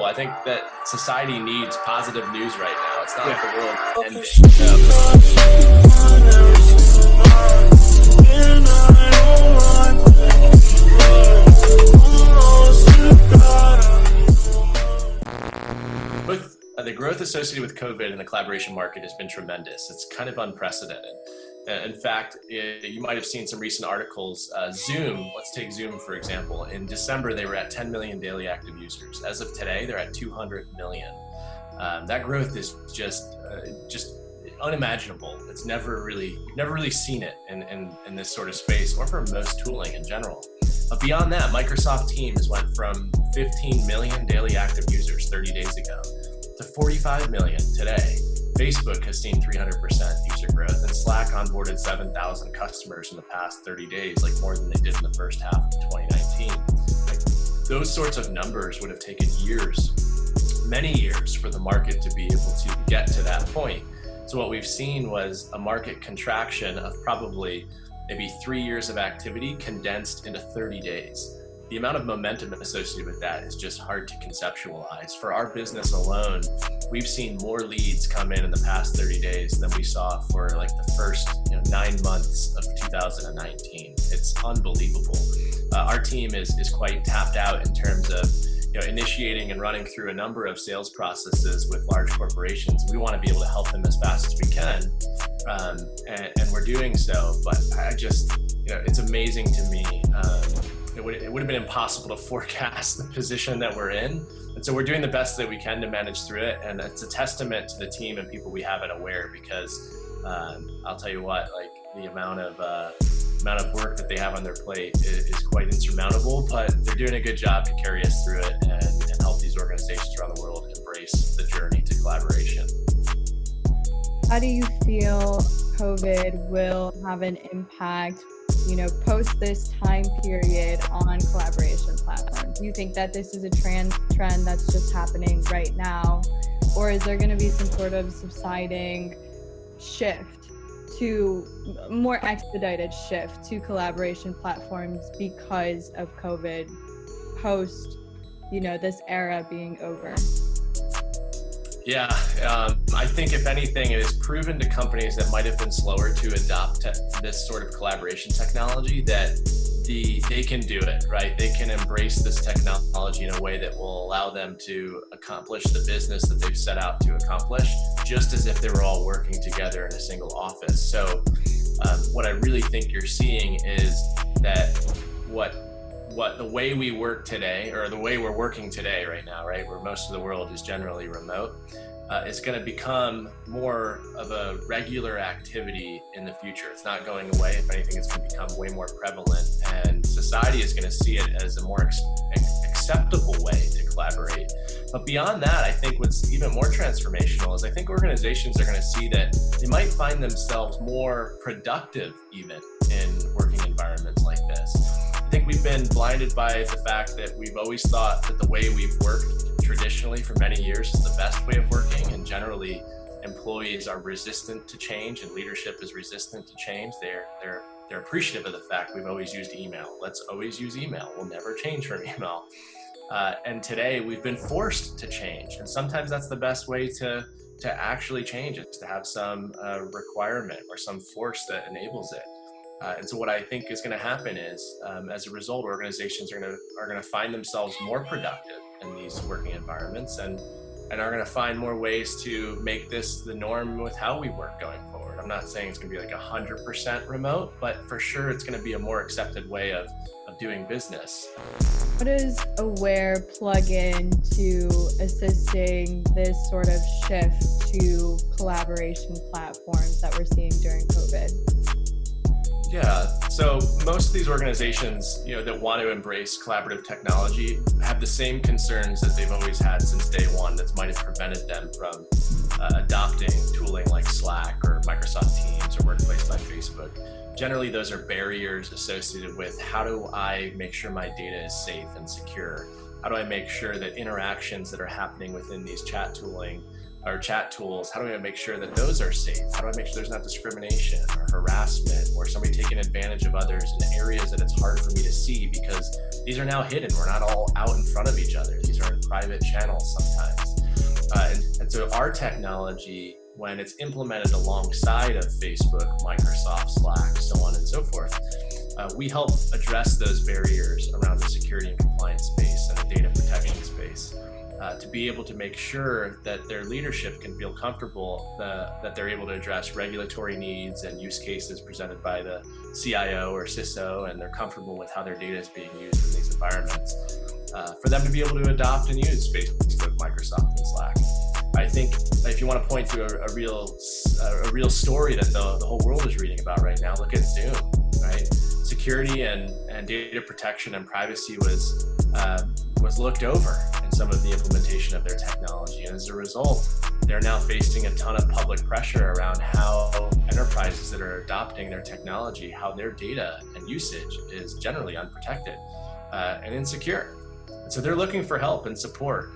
I think that society needs positive news right now. It's not like the world ending. With the growth associated with COVID in the collaboration market has been tremendous. It's kind of unprecedented. In fact, you might have seen some recent articles. Zoom, let's take Zoom for example. In December, they were at 10 million daily active users. As of today, they're at 200 million. That growth is just unimaginable. It's never really seen it in this sort of space, or for most tooling in general. But beyond that, Microsoft Teams went from 15 million daily active users 30 days ago to 45 million today. Facebook has seen 300% user growth, and Slack onboarded 7,000 customers in the past 30 days, like more than they did in the first half of 2019. Like, those sorts of numbers would have taken years, many years, for the market to be able to get to that point. So what we've seen was a market contraction of probably maybe 3 years of activity condensed into 30 days. The amount of momentum associated with that is just hard to conceptualize. For our business alone, we've seen more leads come in the past 30 days than we saw for like the first 9 months of 2019. It's unbelievable. Our team is quite tapped out in terms of initiating and running through a number of sales processes with large corporations. We want to be able to help them as fast as we can, and we're doing so. But I just, it's amazing to me. It would have been impossible to forecast the position that we're in. And so we're doing the best that we can to manage through it. And it's a testament to the team and people we have at Aware, because I'll tell you what, like the amount of work that they have on their plate is quite insurmountable, but they're doing a good job to carry us through it and help these organizations around the world embrace the journey to collaboration. How do you feel COVID will have an impact post this time period on collaboration platforms? Do you think that this is a trend that's just happening right now? Or is there going to be some sort of subsiding shift to more expedited shift to collaboration platforms because of COVID post, this era being over? Yeah, I think if anything, it has proven to companies that might have been slower to adopt this sort of collaboration technology that they can do it, right? They can embrace this technology in a way that will allow them to accomplish the business that they've set out to accomplish, just as if they were all working together in a single office. So what I really think you're seeing is that the way we work today, or the way we're working today right now, right, where most of the world is generally remote, is going to become more of a regular activity in the future. It's not going away. If anything, it's going to become way more prevalent, and society is going to see it as a more acceptable way to collaborate. But beyond that, I think what's even more transformational is I think organizations are going to see that they might find themselves more productive even in working environments like this. I think we've been blinded by the fact that we've always thought that the way we've worked traditionally for many years is the best way of working, and generally employees are resistant to change and leadership is resistant to change. They're appreciative of the fact we've always used email. Let's always use email. We'll never change from email. And today we've been forced to change, and sometimes that's the best way to actually change it, is to have some requirement or some force that enables it. And so what I think is going to happen is, as a result, organizations are going to find themselves more productive in these working environments, and are going to find more ways to make this the norm with how we work going forward. I'm not saying it's going to be like 100% remote, but for sure it's going to be a more accepted way of doing business. What does Aware plug in to assisting this sort of shift to collaboration platforms that we're seeing during COVID? Yeah, so most of these organizations, that want to embrace collaborative technology have the same concerns that they've always had since day one that might have prevented them from adopting tooling like Slack or Microsoft Teams or Workplace by Facebook. Generally, those are barriers associated with how do I make sure my data is safe and secure. how do I make sure that interactions that are happening within these chat tools, how do I make sure that those are safe? How do I make sure there's not discrimination or harassment or somebody taking advantage of others in areas that it's hard for me to see, because these are now hidden. We're not all out in front of each other. These are in private channels sometimes. And so our technology, when it's implemented alongside of Facebook, Microsoft, Slack, so on and so forth, we help address those barriers around the security and compliance space and the data protection space, to be able to make sure that their leadership can feel comfortable that they're able to address regulatory needs and use cases presented by the CIO or CISO, and they're comfortable with how their data is being used in these environments, for them to be able to adopt and use Facebook, Microsoft, and Slack. I think if you want to point to a real story that the whole world is reading about right now, look at Zoom, right? Security and data protection and privacy was looked over in some of the implementation of their technology. And as a result, they're now facing a ton of public pressure around how enterprises that are adopting their technology, how their data and usage is generally unprotected and insecure. And so they're looking for help and support.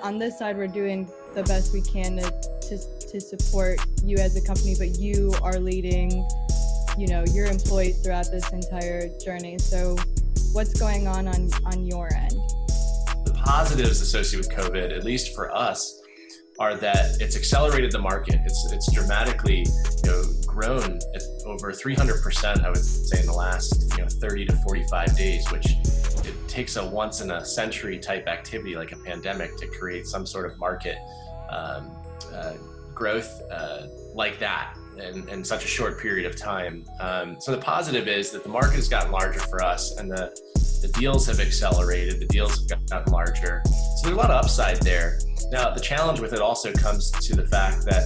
On this side, we're doing the best we can to support you as a company, but you are leading, your employees throughout this entire journey. So what's going on your end? The positives associated with COVID, at least for us, are that it's accelerated the market. It's dramatically grown at over 300%, I would say, in the last 30 to 45 days, which it takes a once in a century type activity like a pandemic to create some sort of market growth like that in such a short period of time. So the positive is that the market has gotten larger for us, and the deals have accelerated, the deals have gotten larger. So there's a lot of upside there. Now, the challenge with it also comes to the fact that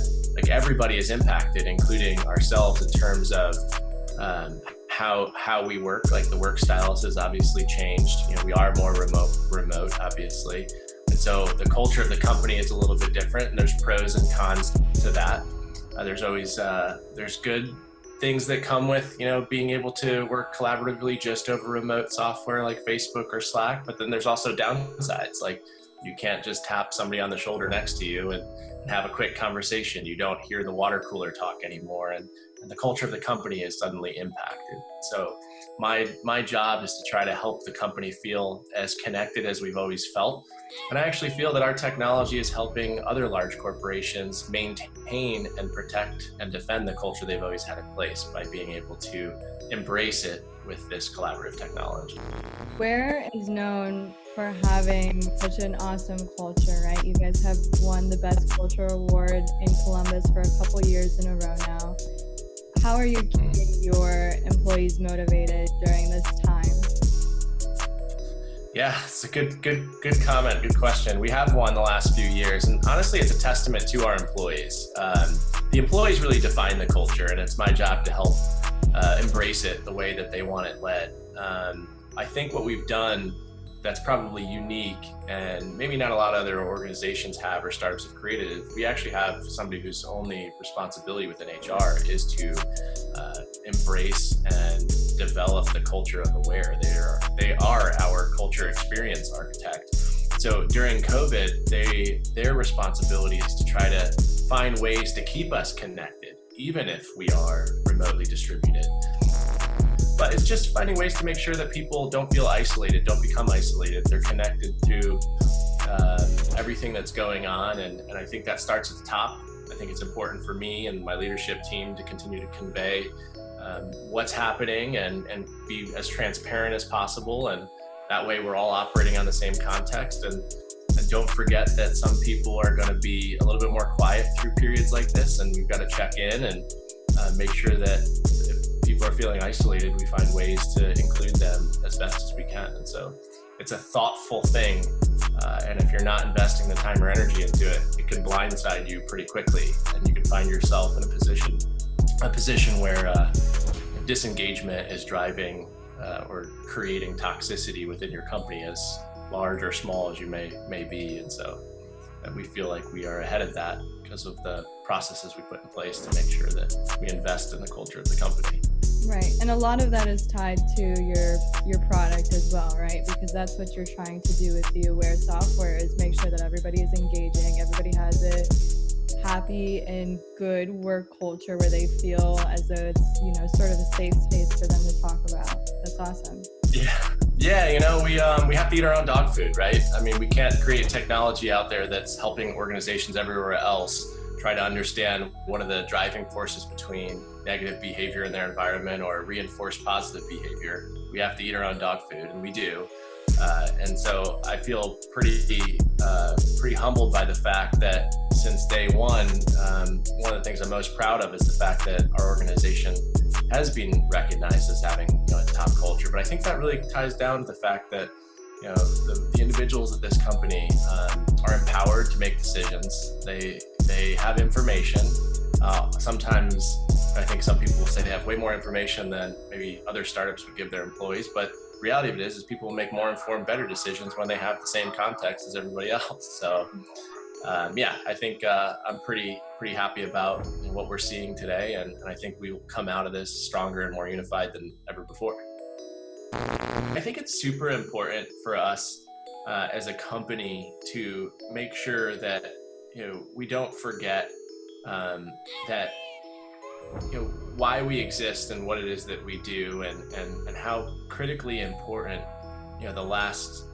everybody is impacted, including ourselves, in terms of how we work. Like, the work styles has obviously changed. We are more remote, obviously. And so the culture of the company is a little bit different, and there's pros and cons to that. There's always, there's good things that come with, being able to work collaboratively just over remote software like Facebook or Slack. But then there's also downsides. Like, you can't just tap somebody on the shoulder next to you and have a quick conversation. You don't hear the water cooler talk anymore, and the culture of the company is suddenly impacted. So my job is to try to help the company feel as connected as we've always felt. And I actually feel that our technology is helping other large corporations maintain and protect and defend the culture they've always had in place by being able to embrace it with this collaborative technology. Square is known for having such an awesome culture, right? You guys have won the Best Culture Award in Columbus for a couple years in a row now. How are you keeping your employees motivated during this time? Yeah, it's a good comment, good question. We have won the last few years, and honestly, it's a testament to our employees. The employees really define the culture, and it's my job to help embrace it the way that they want it led. I think what we've done that's probably unique, and maybe not a lot of other organizations have or startups have created, is we actually have somebody whose only responsibility within HR is to embrace and develop the culture of Aware. They are our culture experience architect. So during COVID, their responsibility is to try to find ways to keep us connected, even if we are remotely distributed. But it's just finding ways to make sure that people don't feel isolated, don't become isolated. They're connected to everything that's going on. And I think that starts at the top. I think it's important for me and my leadership team to continue to convey what's happening and be as transparent as possible. And that way we're all operating on the same context. And don't forget that some people are going to be a little bit more quiet through periods like this. And we've got to check in and make sure that if people are feeling isolated, we find ways to include them as best as we can. And so it's a thoughtful thing. And if you're not investing the time or energy into it, it can blindside you pretty quickly. And you can find yourself in a position where disengagement is driving or creating toxicity within your company, as large or small as you may be. And so we feel like we are ahead of that because of the processes we put in place to make sure that we invest in the culture of the company. Right. And a lot of that is tied to your product as well, right? Because that's what you're trying to do with the Aware software is make sure that everybody is engaging, everybody has a happy and good work culture where they feel as though it's, sort of a safe space for them to talk about. That's awesome. Yeah, we have to eat our own dog food, right? I mean, we can't create technology out there that's helping organizations everywhere else try to understand what are the driving forces between negative behavior in their environment or reinforce positive behavior. We have to eat our own dog food, and we do. And so I feel pretty humbled by the fact that since day one of the things I'm most proud of is the fact that our organization has been recognized as having a top culture. But I think that really ties down to the fact that the individuals at this company are empowered to make decisions. They have information. Sometimes I think some people will say they have way more information than maybe other startups would give their employees, but the reality of it is people will make more informed, better decisions when they have the same context as everybody else. So I think I'm pretty happy about what we're seeing today, and I think we will come out of this stronger and more unified than ever before. I think it's super important for us as a company to make sure that we don't forget that why we exist and what it is that we do, and how critically important the last,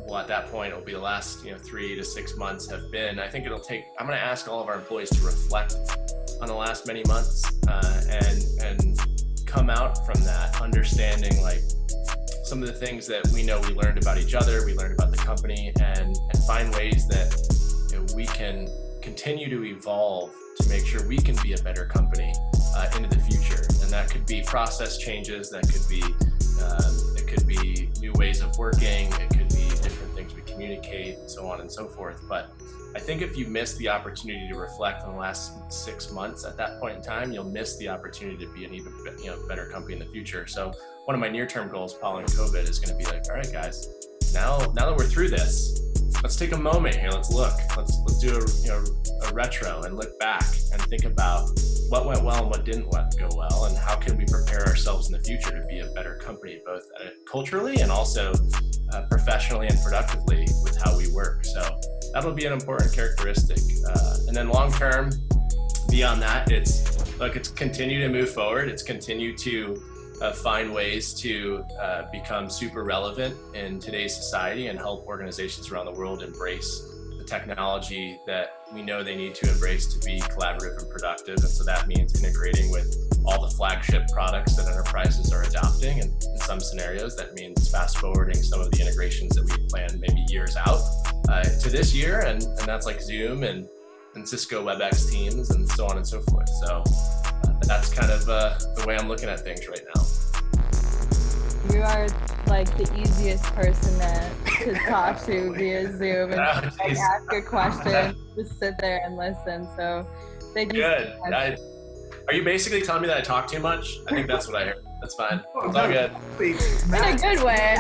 well, at that point it'll be the last 3 to 6 months have been. I think I'm going to ask all of our employees to reflect on the last many months and come out from that understanding like some of the things that we know we learned about each other, we learned about the company, and find ways that we can continue to evolve to make sure we can be a better company into the future. And that could be process changes, that could be new ways of working, it could be different things we communicate, and so on and so forth. But I think if you miss the opportunity to reflect on the last 6 months at that point in time, you'll miss the opportunity to be an even better company in the future. So one of my near-term goals following COVID is going to be like, all right, guys, now that we're through this, let's take a moment here. Let's look. Let's do a retro and look back and think about what went well and what didn't go well, and how can we prepare ourselves in the future to be a better company, both culturally and also professionally and productively with how we work. So that'll be an important characteristic. And then long term, beyond that, it's continue to move forward. It's continue to find ways to become super relevant in today's society and help organizations around the world embrace the technology that we know they need to embrace to be collaborative and productive. And so that means integrating with all the flagship products that enterprises are adopting. And in some scenarios, that means fast forwarding some of the integrations that we planned maybe years out to this year. And that's like Zoom and Cisco WebEx Teams and so on and so forth. So that's kind of the way I'm looking at things right now. You are like the easiest person to talk to via Zoom and ask a question, just sit there and listen. So thank you. Good. Are you basically telling me that I talk too much? I think that's what I heard. That's fine. It's all good. In a good way.